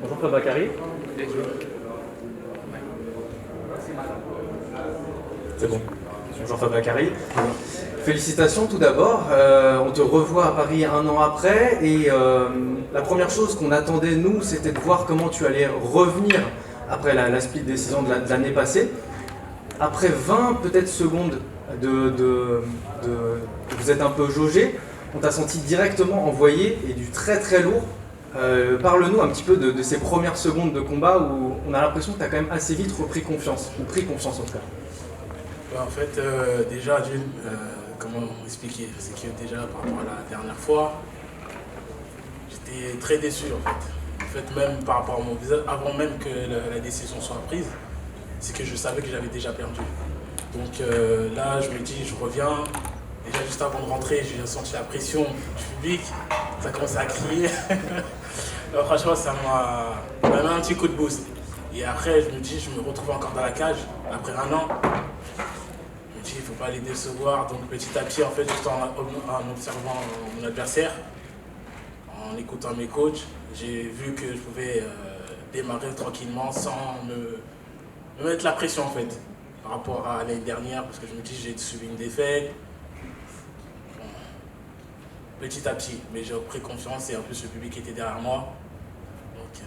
Bonjour Fab Bakary. C'est bon. Bonjour Fab Bakary. Félicitations tout d'abord. On te revoit à Paris un an après et la première chose qu'on attendait nous, c'était de voir comment tu allais revenir après la split décision de l'année passée. Après 20 peut-être secondes vous êtes un peu jaugé, on t'a senti directement envoyé et du très très lourd. Parle-nous un petit peu de ces premières secondes de combat où on a l'impression que tu as quand même assez vite repris confiance, ou pris confiance en tout cas. En fait, déjà, comment expliquer? C'est que déjà, par rapport à la dernière fois, j'étais très déçu en fait. En fait, même par rapport à mon visage, avant même que la décision soit prise, c'est que je savais que j'avais déjà perdu. Donc là, je me dis, je reviens. Déjà, juste avant de rentrer, j'ai senti la pression du public. Ça a commencé à crier. Alors, franchement, ça m'a mis un petit coup de boost. Et après, je me dis, je me retrouve encore dans la cage, après un an. Je me dis, il ne faut pas les décevoir. Donc, petit à petit, en fait, juste en observant mon adversaire, en écoutant mes coachs, j'ai vu que je pouvais démarrer tranquillement sans me mettre la pression, en fait, par rapport à l'année dernière, parce que je me dis, j'ai subi une défaite. Petit à petit, mais j'ai pris confiance et en plus le public était derrière moi. Donc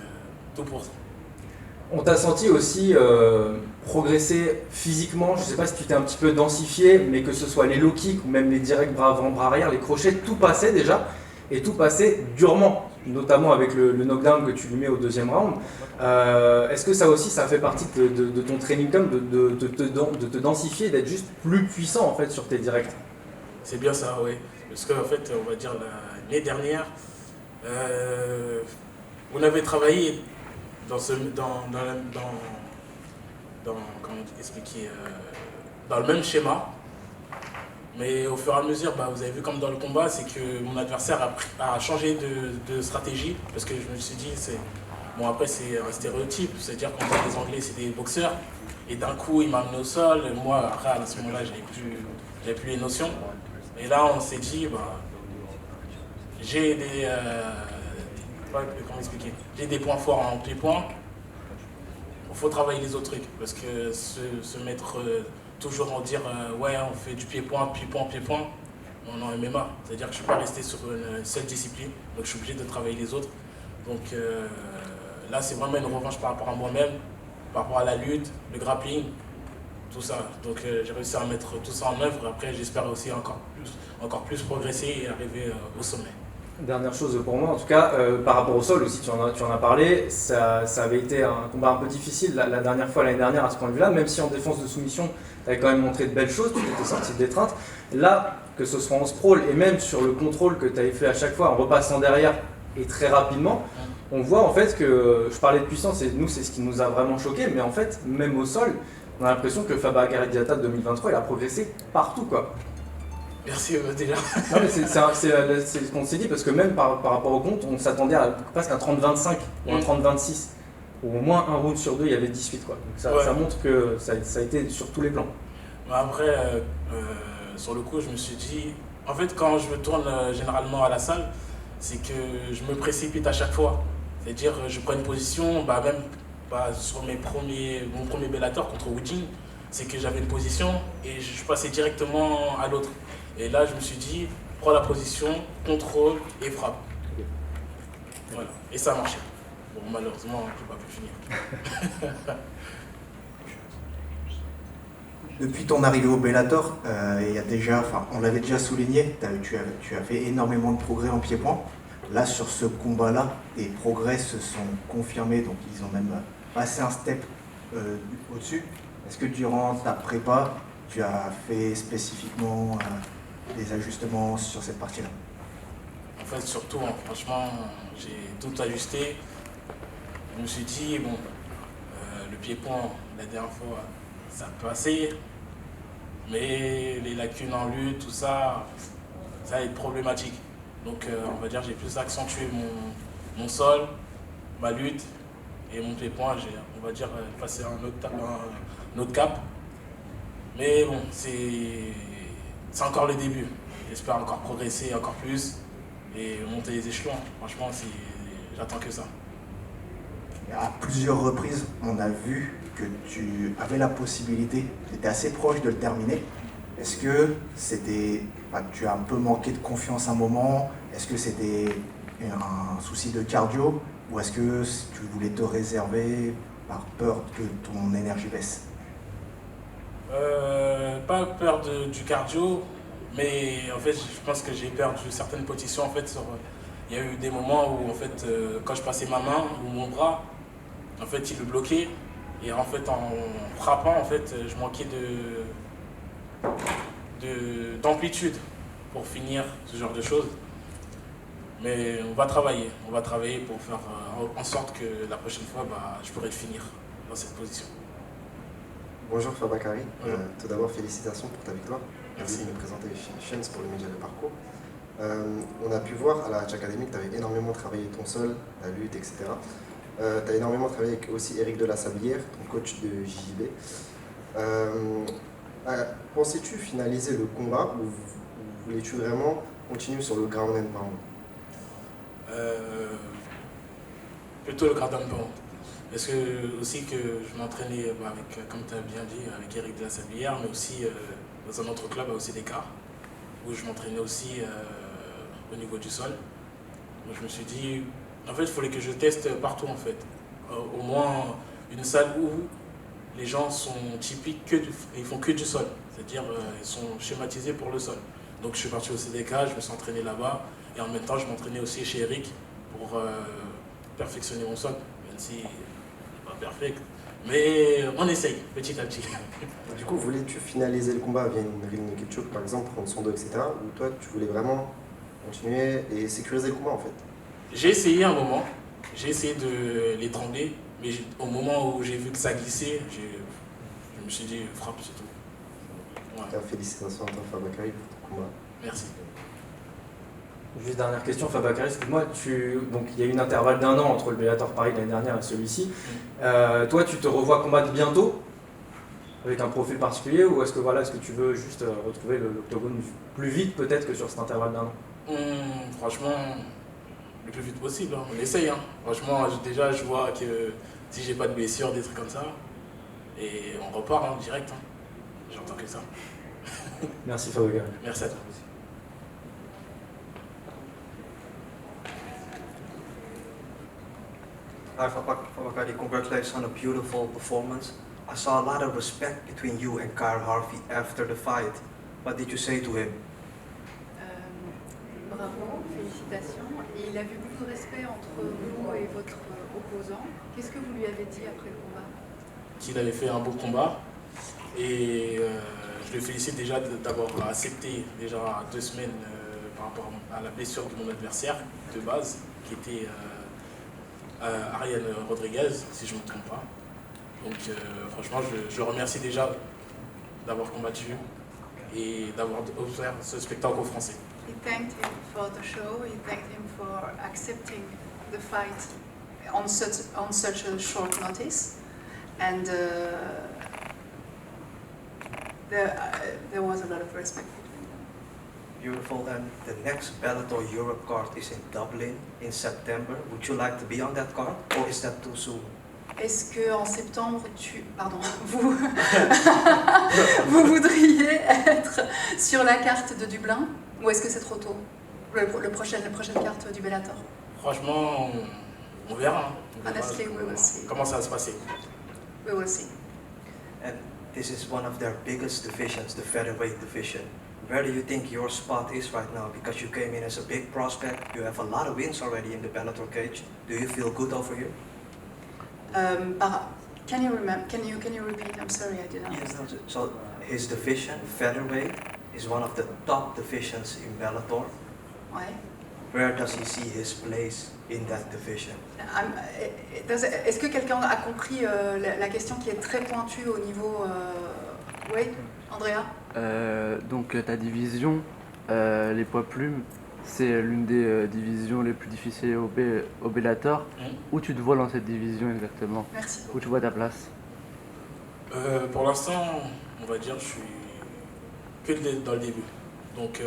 tout pour ça. On t'a senti aussi progresser physiquement, je ne sais pas si tu t'es un petit peu densifié, mais que ce soit les low kicks ou même les directs bras avant, bras arrière, les crochets, tout passait déjà, et tout passait durement, notamment avec le knockdown que tu lui mets au deuxième round. Est-ce que ça aussi, ça fait partie de ton training camp, de te densifier, d'être juste plus puissant en fait sur tes directs? C'est bien ça, oui. Parce qu'en fait, on va dire l'année dernière, on avait travaillé dans le même schéma. Mais au fur et à mesure, vous avez vu comme dans le combat, c'est que mon adversaire a changé de stratégie. Parce que je me suis dit, après c'est un stéréotype, c'est-à-dire qu'on voit les Anglais, c'est des boxeurs. Et d'un coup, il m'a amené au sol. Moi, après, à ce moment-là, j'avais plus les notions. Et là, on s'est dit, j'ai des points forts en pied-point. Il faut travailler les autres trucs. Parce que se mettre toujours en dire, ouais, on fait du pied-point, pied-point, pied-point, on en MMA. C'est-à-dire que je ne suis pas resté sur une seule discipline. Donc, je suis obligé de travailler les autres. Donc, là, c'est vraiment une revanche par rapport à moi-même, par rapport à la lutte, le grappling. Tout ça. Donc j'ai réussi à mettre tout ça en œuvre. Après, j'espère aussi encore plus progresser et arriver au sommet. Dernière chose pour moi, en tout cas, par rapport au sol aussi, tu en as parlé, ça avait été un combat un peu difficile la dernière fois, l'année dernière à ce point de vue-là, même si en défense de soumission, tu avais quand même montré de belles choses, tu t'étais sorti de l'étreinte. Là, que ce soit en sprawl et même sur le contrôle que tu avais fait à chaque fois en repassant derrière et très rapidement, on voit en fait que, je parlais de puissance et nous c'est ce qui nous a vraiment choqué, mais en fait, même au sol, on a l'impression que Fab Bakary Diatta 2023, il a progressé partout, quoi. Merci déjà. Non, mais c'est ce qu'on s'est dit, parce que même par rapport au compte, on s'attendait à presque un 30-25 ou un 30-26. Ou au moins un round sur deux, il y avait 18, quoi. Donc ça montre que ça a été sur tous les plans. Après, sur le coup, je me suis dit, en fait, quand je me tourne généralement à la salle, c'est que je me précipite à chaque fois. C'est-à-dire, je prends une position, même sur mon premier Bellator contre Wu Jing, c'est que j'avais une position et je passais directement à l'autre. Et là, je me suis dit, prends la position, contrôle et frappe. Voilà. Et ça a marché. Bon, malheureusement, je n'ai pas pu finir. Depuis ton arrivée au Bellator, on l'avait déjà souligné, tu as fait énormément de progrès en pied-point. Là, sur ce combat-là, tes progrès se sont confirmés, donc ils ont même passé un step au-dessus. Est-ce que durant ta prépa, tu as fait spécifiquement des ajustements sur cette partie-là? En fait, surtout, franchement, j'ai tout ajusté. Je me suis dit, le pied-point, la dernière fois, ça passait, mais les lacunes en lutte, tout ça, ça va être problématique. Donc, on va dire, j'ai plus accentué mon sol, ma lutte et mon pied-point. J'ai, on va dire, passé un autre cap. Mais c'est encore le début. J'espère encore progresser encore plus et monter les échelons. Franchement, j'attends que ça. À plusieurs reprises, on a vu que tu avais la possibilité, tu étais assez proche de le terminer. Est-ce que tu as un peu manqué de confiance à un moment? Est-ce que c'était un souci de cardio? Ou est-ce que tu voulais te réserver par peur que ton énergie baisse? Pas peur du cardio, mais en fait, je pense que j'ai perdu certaines positions. En fait, il y a eu des moments où, en fait, quand je passais ma main ou mon bras, en fait, il le bloquait. Et en fait, en frappant, en fait, je manquais d'amplitude pour finir ce genre de choses. Mais on va travailler pour faire en sorte que la prochaine fois, je pourrai le finir dans cette position. Bonjour Fabakary, Bonjour. Tout d'abord félicitations pour ta victoire. Merci. De me présenter Chance pour le média de parcours. On a pu voir à la Hatch Academy que tu avais énormément travaillé ton sol, ta lutte, etc. Tu as énormément travaillé avec aussi Eric de la Sablière, ton coach de JJB. Pensais-tu finaliser le combat ou voulais-tu vraiment continuer sur le ground and pound? Plutôt le ground and pound. Parce que aussi que je m'entraînais avec, comme tu as bien dit, avec Eric de la Sablière, mais aussi dans un autre club à OCDK, où je m'entraînais aussi au niveau du sol. Donc je me suis dit, en fait, il fallait que je teste partout en fait. Au moins une salle où les gens sont typiques, ils font que du sol. C'est-à-dire ils sont schématisés pour le sol. Donc je suis parti au CDK, je me suis entraîné là-bas. Et en même temps, je m'entraînais aussi chez Eric pour perfectionner mon sol. Même si c'est pas parfait. Mais on essaye petit à petit. Du coup, voulais-tu finaliser le combat via une rear naked choke par exemple, prendre son dos, etc. Ou toi, tu voulais vraiment continuer et sécuriser le combat en fait? J'ai essayé un moment, j'ai essayé de l'étrangler, mais au moment où j'ai vu que ça glissait, je me suis dit frappe, c'est tout. Ouais. Félicitations à toi Fabakary pour ton combat. Merci. Juste dernière question, Fabakary, excuse-moi, donc il y a eu un intervalle d'1 an entre le Bellator Paris de l'année dernière et celui-ci. Toi, tu te revois combattre bientôt avec un profil particulier ou est-ce que tu veux juste retrouver l'octogone plus vite peut-être que sur cet intervalle d'1 an? Franchement, le plus vite possible, hein. On essaye. Hein. Franchement, déjà, je vois que si j'ai pas de blessure, des trucs comme ça, et on repart hein, direct. Hein. J'entends que ça. Merci Fabakary. Merci à toi. Hi Fabakary, congratulations on a beautiful performance. I saw a lot of respect between you and Kyle Harvey after the fight. What did you say to him? Bravo, félicitations. Et il a vu beaucoup de respect entre vous et votre opposant. Qu'est-ce que vous lui avez dit après le combat? Qu'il avait fait un beau combat. Et je le félicite déjà d'avoir accepté déjà 2 semaines par rapport à la blessure de mon adversaire de base, qui était Ariane Rodriguez, si je ne me trompe pas. Donc franchement, je le remercie déjà d'avoir combattu et d'avoir offert ce spectacle aux Français. He thanked him for the show. He thanked him for accepting the fight on such a short notice. And there was a lot of respect between them. Beautiful. And the next Bellator Europe card is in Dublin in September. Would you like to be on that card or is that too soon? Est-ce qu'en septembre, vous voudriez être sur la carte de Dublin ou est-ce que c'est trop tôt, la prochaine carte du Bellator? Franchement, on verra. On verra Honestly, we will see. Comment ça va se passer. We will see. And this is one of their biggest divisions, the featherweight division. Where do you think your spot is right now? Because you came in as a big prospect, you have a lot of wins already in the Bellator cage. Do you feel good over here? Can you repeat? I'm sorry, I didn't understand. Yes, so his division, featherweight, is one of the top divisions in Bellator. Ouais. Where does he see his place in that division? Est-ce que quelqu'un a compris la question qui est très pointue au niveau... Oui, Andrea? Donc ta division, les poids plumes, c'est l'une des divisions les plus difficiles au Bellator. Où tu te vois dans cette division exactement? Merci. Où tu vois ta place? Pour l'instant, on va dire, je suis que dans le début. Donc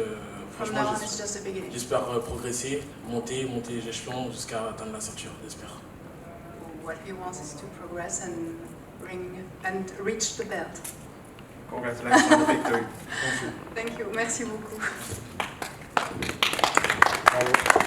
From now on, it's just the beginning. j'espère progresser, monter les échelons jusqu'à atteindre la ceinture, j'espère. What he wants is to progress and reach the belt. Congratulations on the victory. Thank you. Merci beaucoup. Bravo.